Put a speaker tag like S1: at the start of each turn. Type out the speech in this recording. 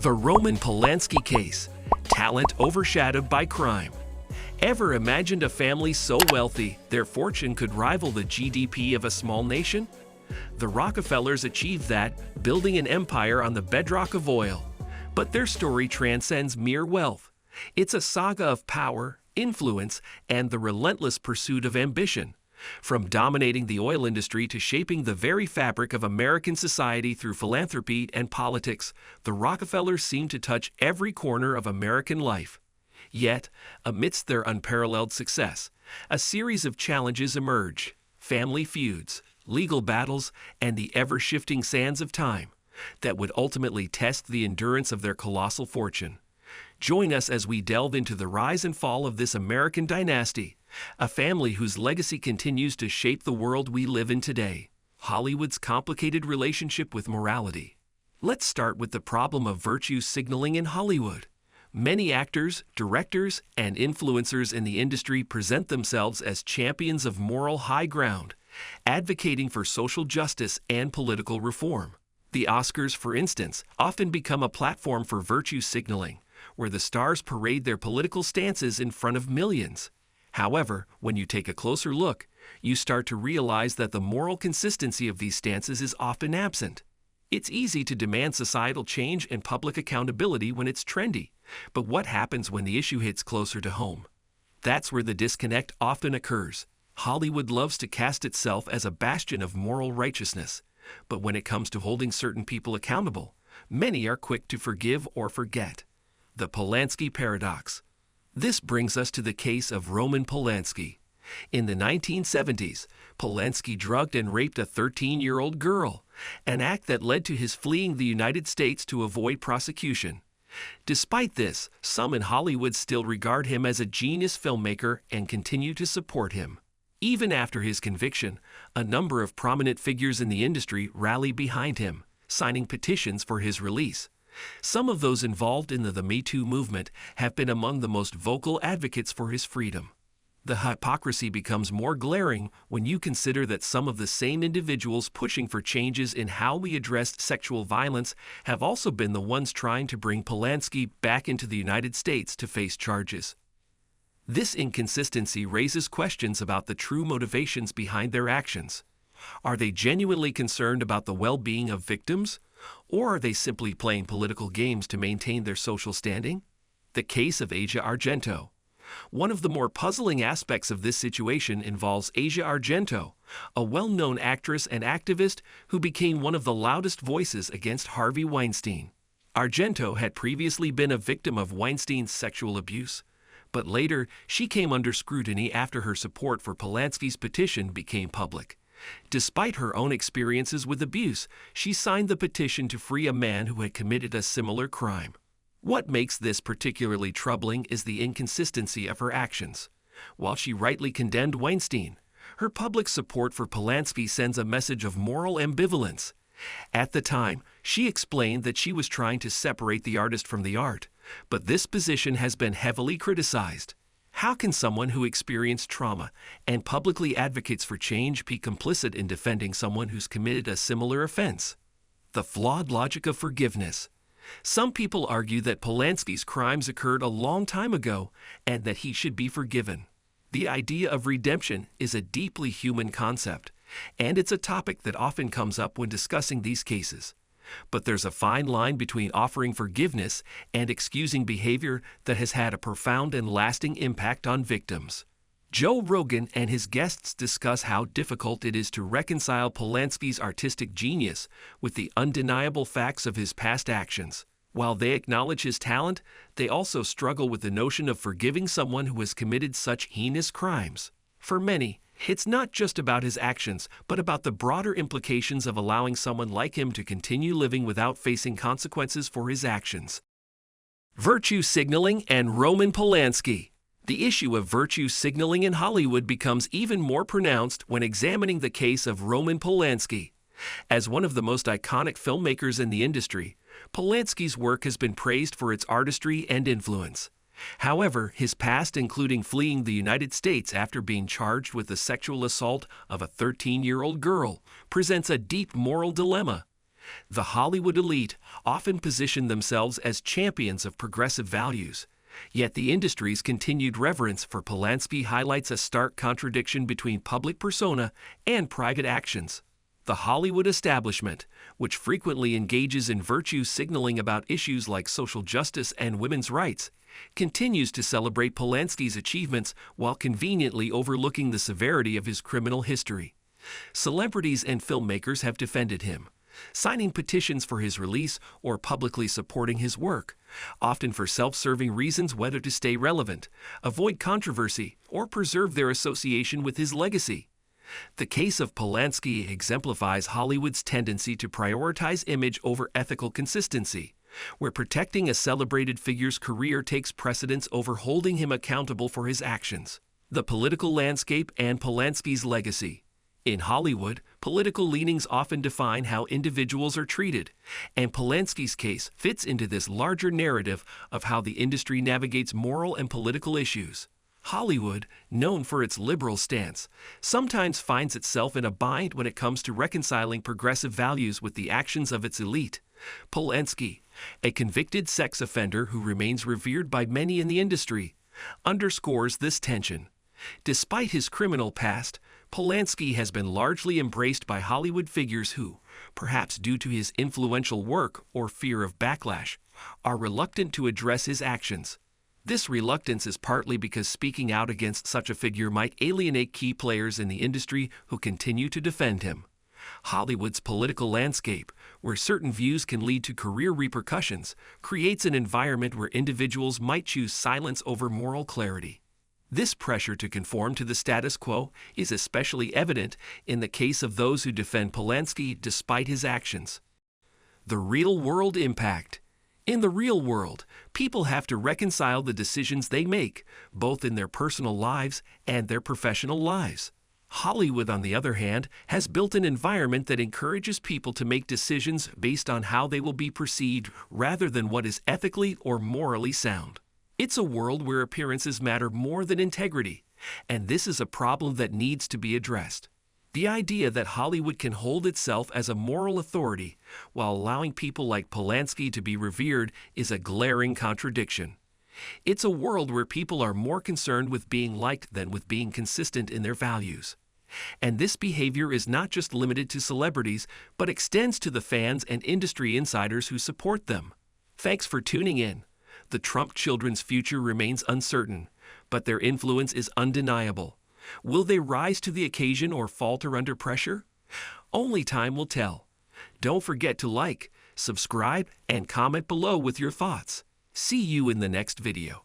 S1: The Roman Polanski case, talent overshadowed by crime. Ever imagined a family so wealthy their fortune could rival the GDP of a small nation? The Rockefellers achieved that, building an empire on the bedrock of oil. But their story transcends mere wealth. It's a saga of power, influence, and the relentless pursuit of ambition. From dominating the oil industry to shaping the very fabric of American society through philanthropy and politics, the Rockefellers seem to touch every corner of American life. Yet, amidst their unparalleled success, a series of challenges emerge: family feuds, legal battles, and the ever-shifting sands of time that would ultimately test the endurance of their colossal fortune. Join us as we delve into the rise and fall of this American dynasty, a family whose legacy continues to shape the world we live in today. Hollywood's complicated relationship with morality. Let's start with the problem of virtue signaling in Hollywood. Many actors, directors, and influencers in the industry present themselves as champions of moral high ground, advocating for social justice and political reform. The Oscars, for instance, often become a platform for virtue signaling, where the stars parade their political stances in front of millions. However, when you take a closer look, you start to realize that the moral consistency of these stances is often absent. It's easy to demand societal change and public accountability when it's trendy, but what happens when the issue hits closer to home? That's where the disconnect often occurs. Hollywood loves to cast itself as a bastion of moral righteousness, but when it comes to holding certain people accountable, many are quick to forgive or forget. The Polanski paradox. This brings us to the case of Roman Polanski. In the 1970s, Polanski drugged and raped a 13-year-old girl, an act that led to his fleeing the United States to avoid prosecution. Despite this, some in Hollywood still regard him as a genius filmmaker and continue to support him. Even after his conviction, a number of prominent figures in the industry rally behind him, signing petitions for his release. Some of those involved in the Me Too movement have been among the most vocal advocates for his freedom. The hypocrisy becomes more glaring when you consider that some of the same individuals pushing for changes in how we address sexual violence have also been the ones trying to bring Polanski back into the United States to face charges. This inconsistency raises questions about the true motivations behind their actions. Are they genuinely concerned about the well-being of victims? Or are they simply playing political games to maintain their social standing? The case of Asia Argento. One of the more puzzling aspects of this situation involves Asia Argento, a well-known actress and activist who became one of the loudest voices against Harvey Weinstein. Argento had previously been a victim of Weinstein's sexual abuse, but later she came under scrutiny after her support for Polanski's petition became public. Despite her own experiences with abuse, she signed the petition to free a man who had committed a similar crime. What makes this particularly troubling is the inconsistency of her actions. While she rightly condemned Weinstein, her public support for Polanski sends a message of moral ambivalence. At the time, she explained that she was trying to separate the artist from the art, but this position has been heavily criticized. How can someone who experienced trauma and publicly advocates for change be complicit in defending someone who's committed a similar offense? The flawed logic of forgiveness. Some people argue that Polanski's crimes occurred a long time ago and that he should be forgiven. The idea of redemption is a deeply human concept, and it's a topic that often comes up when discussing these cases. But there's a fine line between offering forgiveness and excusing behavior that has had a profound and lasting impact on victims. Joe Rogan and his guests discuss how difficult it is to reconcile Polanski's artistic genius with the undeniable facts of his past actions. While they acknowledge his talent, they also struggle with the notion of forgiving someone who has committed such heinous crimes. For many, it's not just about his actions, but about the broader implications of allowing someone like him to continue living without facing consequences for his actions. Virtue signaling and Roman Polanski. The issue of virtue signaling in Hollywood becomes even more pronounced when examining the case of Roman Polanski. As one of the most iconic filmmakers in the industry, Polanski's work has been praised for its artistry and influence. However, his past, including fleeing the United States after being charged with the sexual assault of a 13-year-old girl, presents a deep moral dilemma. The Hollywood elite often position themselves as champions of progressive values, yet the industry's continued reverence for Polanski highlights a stark contradiction between public persona and private actions. The Hollywood establishment, which frequently engages in virtue signaling about issues like social justice and women's rights, continues to celebrate Polanski's achievements while conveniently overlooking the severity of his criminal history. Celebrities and filmmakers have defended him, signing petitions for his release or publicly supporting his work, often for self-serving reasons, whether to stay relevant, avoid controversy, or preserve their association with his legacy. The case of Polanski exemplifies Hollywood's tendency to prioritize image over ethical consistency, where protecting a celebrated figure's career takes precedence over holding him accountable for his actions. The political landscape and Polanski's legacy. In Hollywood, political leanings often define how individuals are treated, and Polanski's case fits into this larger narrative of how the industry navigates moral and political issues. Hollywood, known for its liberal stance, sometimes finds itself in a bind when it comes to reconciling progressive values with the actions of its elite. Polanski, a convicted sex offender who remains revered by many in the industry, underscores this tension. Despite his criminal past, Polanski has been largely embraced by Hollywood figures who, perhaps due to his influential work or fear of backlash, are reluctant to address his actions. This reluctance is partly because speaking out against such a figure might alienate key players in the industry who continue to defend him. Hollywood's political landscape, where certain views can lead to career repercussions, creates an environment where individuals might choose silence over moral clarity. This pressure to conform to the status quo is especially evident in the case of those who defend Polanski despite his actions. The real-world impact. In the real world, people have to reconcile the decisions they make, both in their personal lives and their professional lives. Hollywood, on the other hand, has built an environment that encourages people to make decisions based on how they will be perceived rather than what is ethically or morally sound. It's a world where appearances matter more than integrity, and this is a problem that needs to be addressed. The idea that Hollywood can hold itself as a moral authority while allowing people like Polanski to be revered is a glaring contradiction. It's a world where people are more concerned with being liked than with being consistent in their values. And this behavior is not just limited to celebrities, but extends to the fans and industry insiders who support them. Thanks for tuning in. The Trump children's future remains uncertain, but their influence is undeniable. Will they rise to the occasion or falter under pressure? Only time will tell. Don't forget to like, subscribe, and comment below with your thoughts. See you in the next video.